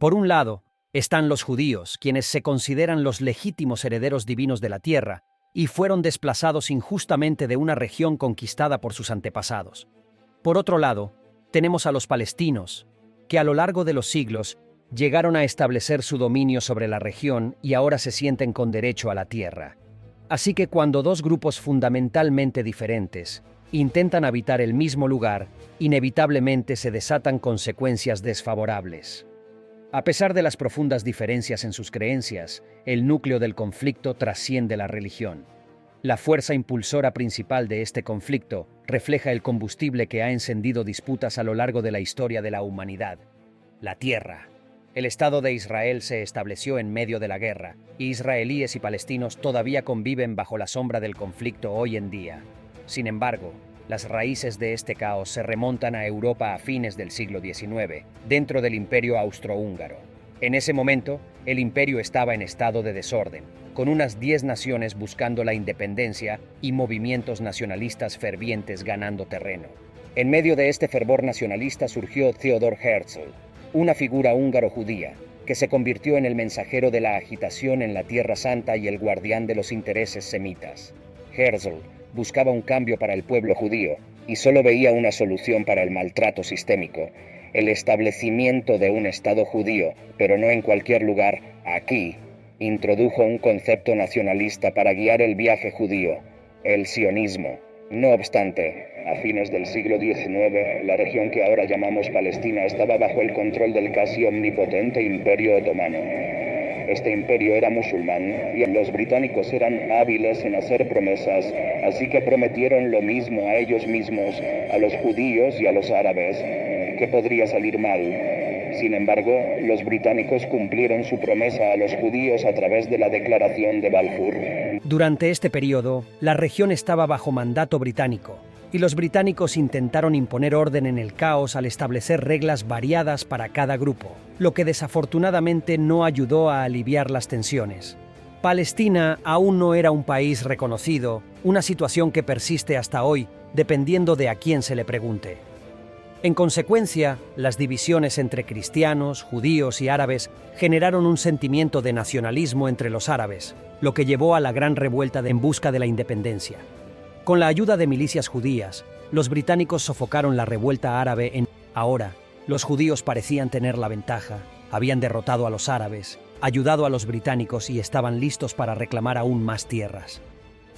Por un lado, están los judíos, quienes se consideran los legítimos herederos divinos de la tierra y fueron desplazados injustamente de una región conquistada por sus antepasados. Por otro lado, tenemos a los palestinos, que a lo largo de los siglos llegaron a establecer su dominio sobre la región y ahora se sienten con derecho a la tierra. Así que cuando dos grupos fundamentalmente diferentes intentan habitar el mismo lugar, inevitablemente se desatan consecuencias desfavorables. A pesar de las profundas diferencias en sus creencias, el núcleo del conflicto trasciende la religión. La fuerza impulsora principal de este conflicto refleja el combustible que ha encendido disputas a lo largo de la historia de la humanidad: la tierra. El Estado de Israel se estableció en medio de la guerra, y israelíes y palestinos todavía conviven bajo la sombra del conflicto hoy en día. Sin embargo, las raíces de este caos se remontan a Europa a fines del siglo XIX, dentro del Imperio Austrohúngaro. En ese momento, el imperio estaba en estado de desorden, con unas 10 naciones buscando la independencia y movimientos nacionalistas fervientes ganando terreno. En medio de este fervor nacionalista surgió Theodor Herzl, una figura húngaro-judía, que se convirtió en el mensajero de la agitación en la Tierra Santa y el guardián de los intereses semitas. Herzl buscaba un cambio para el pueblo judío y solo veía una solución para el maltrato sistémico: el establecimiento de un Estado judío, pero no en cualquier lugar. Aquí introdujo un concepto nacionalista para guiar el viaje judío: el sionismo. No obstante, a fines del siglo XIX, la región que ahora llamamos Palestina estaba bajo el control del casi omnipotente Imperio Otomano. Este imperio era musulmán y los británicos eran hábiles en hacer promesas, así que prometieron lo mismo a ellos mismos, a los judíos y a los árabes, que podría salir mal. Sin embargo, los británicos cumplieron su promesa a los judíos a través de la Declaración de Balfour. Durante este periodo, la región estaba bajo mandato británico, y los británicos intentaron imponer orden en el caos al establecer reglas variadas para cada grupo, lo que desafortunadamente no ayudó a aliviar las tensiones. Palestina aún no era un país reconocido, una situación que persiste hasta hoy, dependiendo de a quién se le pregunte. En consecuencia, las divisiones entre cristianos, judíos y árabes generaron un sentimiento de nacionalismo entre los árabes, lo que llevó a la gran revuelta en busca de la independencia. Con la ayuda de milicias judías, los británicos sofocaron la revuelta árabe. Ahora, los judíos parecían tener la ventaja, habían derrotado a los árabes, ayudado a los británicos y estaban listos para reclamar aún más tierras.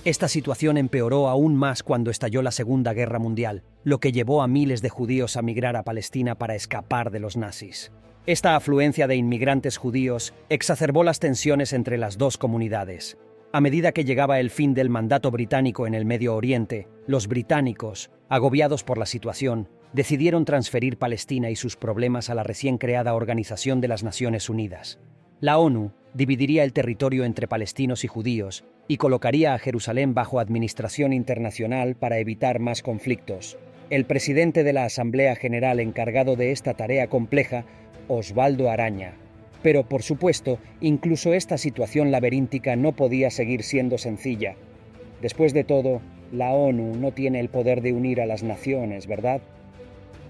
Esta situación empeoró aún más cuando estalló la Segunda Guerra Mundial, lo que llevó a miles de judíos a migrar a Palestina para escapar de los nazis. Esta afluencia de inmigrantes judíos exacerbó las tensiones entre las dos comunidades. A medida que llegaba el fin del mandato británico en el Medio Oriente, los británicos, agobiados por la situación, decidieron transferir Palestina y sus problemas a la recién creada Organización de las Naciones Unidas. La ONU dividiría el territorio entre palestinos y judíos y colocaría a Jerusalén bajo administración internacional para evitar más conflictos. El presidente de la Asamblea General encargado de esta tarea compleja, Osvaldo Araña. Pero, por supuesto, incluso esta situación laberíntica no podía seguir siendo sencilla. Después de todo, la ONU no tiene el poder de unir a las naciones, ¿verdad?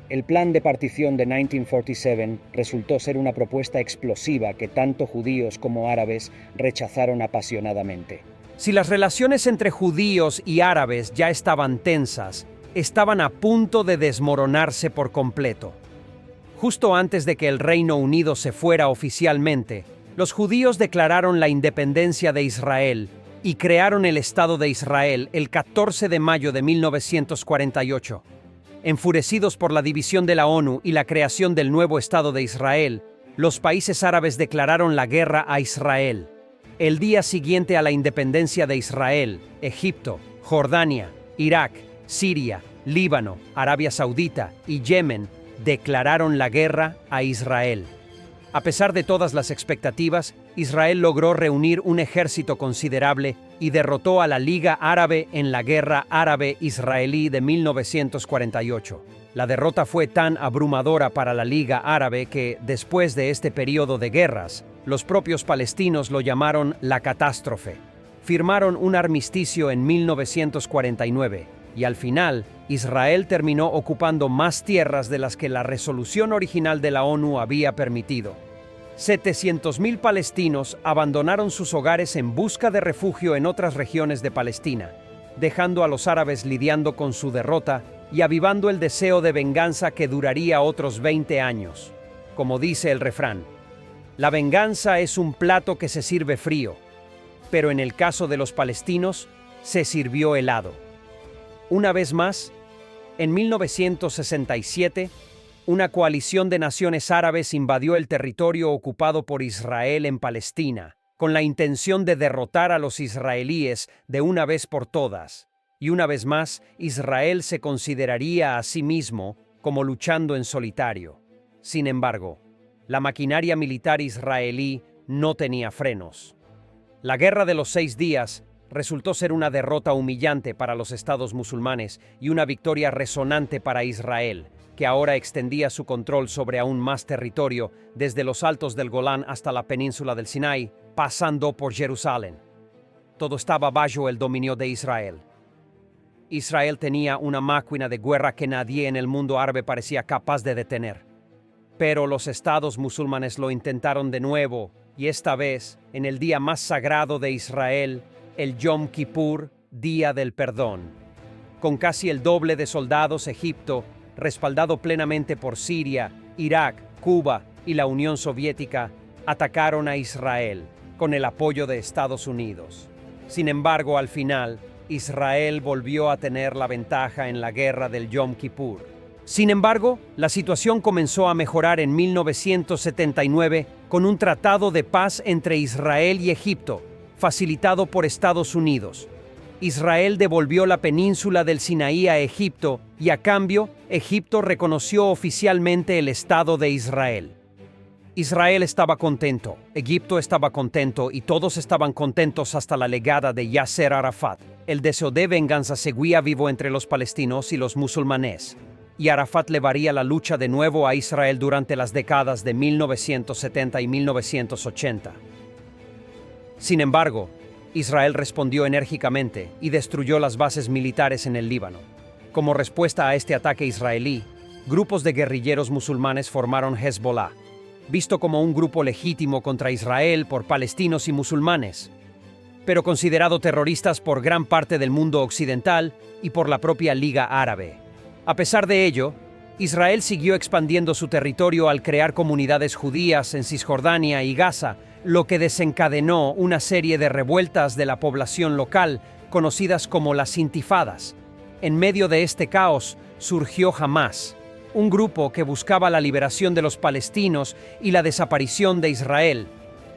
El plan de partición de 1947 resultó ser una propuesta explosiva que tanto judíos como árabes rechazaron apasionadamente. Si las relaciones entre judíos y árabes ya estaban tensas, estaban a punto de desmoronarse por completo. Justo antes de que el Reino Unido se fuera oficialmente, los judíos declararon la independencia de Israel y crearon el Estado de Israel el 14 de mayo de 1948. Enfurecidos por la división de la ONU y la creación del nuevo Estado de Israel, los países árabes declararon la guerra a Israel. El día siguiente a la independencia de Israel, Egipto, Jordania, Irak, Siria, Líbano, Arabia Saudita y Yemen declararon la guerra a Israel. A pesar de todas las expectativas, Israel logró reunir un ejército considerable y derrotó a la Liga Árabe en la Guerra Árabe-Israelí de 1948. La derrota fue tan abrumadora para la Liga Árabe que, después de este periodo de guerras, los propios palestinos lo llamaron la catástrofe. Firmaron un armisticio en 1949 y al final, Israel terminó ocupando más tierras de las que la resolución original de la ONU había permitido. 700.000 palestinos abandonaron sus hogares en busca de refugio en otras regiones de Palestina, dejando a los árabes lidiando con su derrota y avivando el deseo de venganza que duraría otros 20 años. Como dice el refrán, la venganza es un plato que se sirve frío, pero en el caso de los palestinos, se sirvió helado. Una vez más, en 1967, una coalición de naciones árabes invadió el territorio ocupado por Israel en Palestina, con la intención de derrotar a los israelíes de una vez por todas. Y una vez más, Israel se consideraría a sí mismo como luchando en solitario. Sin embargo, la maquinaria militar israelí no tenía frenos. La Guerra de los 6 días resultó ser una derrota humillante para los estados musulmanes y una victoria resonante para Israel, que ahora extendía su control sobre aún más territorio, desde los altos del Golán hasta la península del Sinai, pasando por Jerusalén. Todo estaba bajo el dominio de Israel. Israel tenía una máquina de guerra que nadie en el mundo árabe parecía capaz de detener. Pero los estados musulmanes lo intentaron de nuevo, y esta vez, en el día más sagrado de Israel, el Yom Kippur, Día del Perdón. Con casi el doble de soldados, Egipto, respaldado plenamente por Siria, Irak, Cuba y la Unión Soviética, atacaron a Israel, con el apoyo de Estados Unidos. Sin embargo, al final, Israel volvió a tener la ventaja en la guerra del Yom Kippur. Sin embargo, la situación comenzó a mejorar en 1979 con un tratado de paz entre Israel y Egipto, facilitado por Estados Unidos. Israel devolvió la península del Sinaí a Egipto y, a cambio, Egipto reconoció oficialmente el Estado de Israel. Israel estaba contento, Egipto estaba contento y todos estaban contentos hasta la llegada de Yasser Arafat. El deseo de venganza seguía vivo entre los palestinos y los musulmanes, y Arafat llevaría la lucha de nuevo a Israel durante las décadas de 1970 y 1980. Sin embargo, Israel respondió enérgicamente y destruyó las bases militares en el Líbano. Como respuesta a este ataque israelí, grupos de guerrilleros musulmanes formaron Hezbollah, visto como un grupo legítimo contra Israel por palestinos y musulmanes, pero considerado terroristas por gran parte del mundo occidental y por la propia Liga Árabe. A pesar de ello, Israel siguió expandiendo su territorio al crear comunidades judías en Cisjordania y Gaza, lo que desencadenó una serie de revueltas de la población local, conocidas como las intifadas. En medio de este caos surgió Hamás, un grupo que buscaba la liberación de los palestinos y la desaparición de Israel,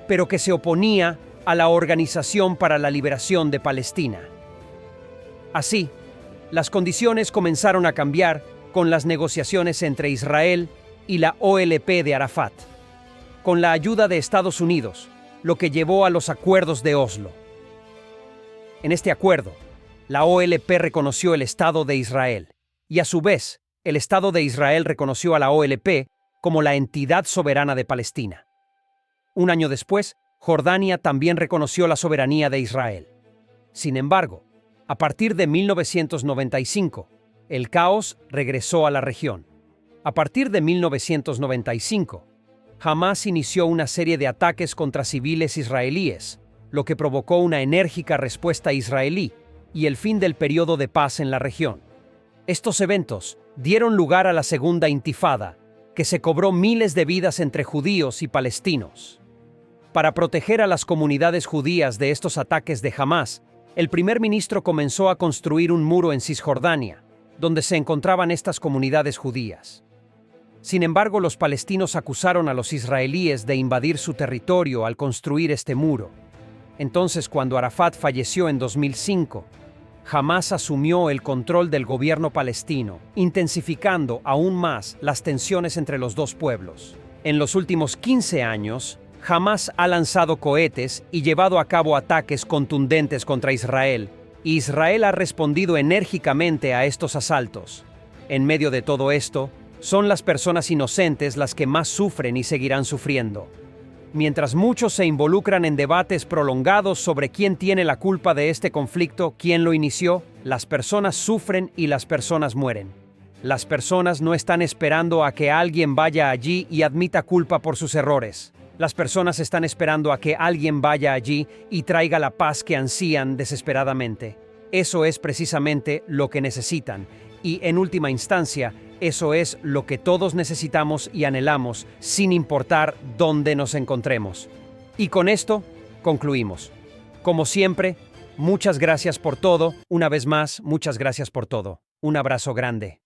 pero que se oponía a la Organización para la Liberación de Palestina. Así, las condiciones comenzaron a cambiar con las negociaciones entre Israel y la OLP de Arafat, con la ayuda de Estados Unidos, lo que llevó a los acuerdos de Oslo. En este acuerdo, la OLP reconoció el Estado de Israel, y a su vez, el Estado de Israel reconoció a la OLP como la entidad soberana de Palestina. Un año después, Jordania también reconoció la soberanía de Israel. Sin embargo, a partir de 1995, el caos regresó a la región. A partir de 1995, Hamás inició una serie de ataques contra civiles israelíes, lo que provocó una enérgica respuesta israelí y el fin del periodo de paz en la región. Estos eventos dieron lugar a la Segunda Intifada, que se cobró miles de vidas entre judíos y palestinos. Para proteger a las comunidades judías de estos ataques de Hamás, el primer ministro comenzó a construir un muro en Cisjordania, donde se encontraban estas comunidades judías. Sin embargo, los palestinos acusaron a los israelíes de invadir su territorio al construir este muro. Entonces, cuando Arafat falleció en 2005, Hamás asumió el control del gobierno palestino, intensificando aún más las tensiones entre los dos pueblos. En los últimos 15 años, Hamás ha lanzado cohetes y llevado a cabo ataques contundentes contra Israel, y Israel ha respondido enérgicamente a estos asaltos. En medio de todo esto, son las personas inocentes las que más sufren y seguirán sufriendo. Mientras muchos se involucran en debates prolongados sobre quién tiene la culpa de este conflicto, quién lo inició, las personas sufren y las personas mueren. Las personas no están esperando a que alguien vaya allí y admita culpa por sus errores. Las personas están esperando a que alguien vaya allí y traiga la paz que ansían desesperadamente. Eso es precisamente lo que necesitan, y en última instancia, eso es lo que todos necesitamos y anhelamos, sin importar dónde nos encontremos. Y con esto, concluimos. Como siempre, muchas gracias por todo. Una vez más, muchas gracias por todo. Un abrazo grande.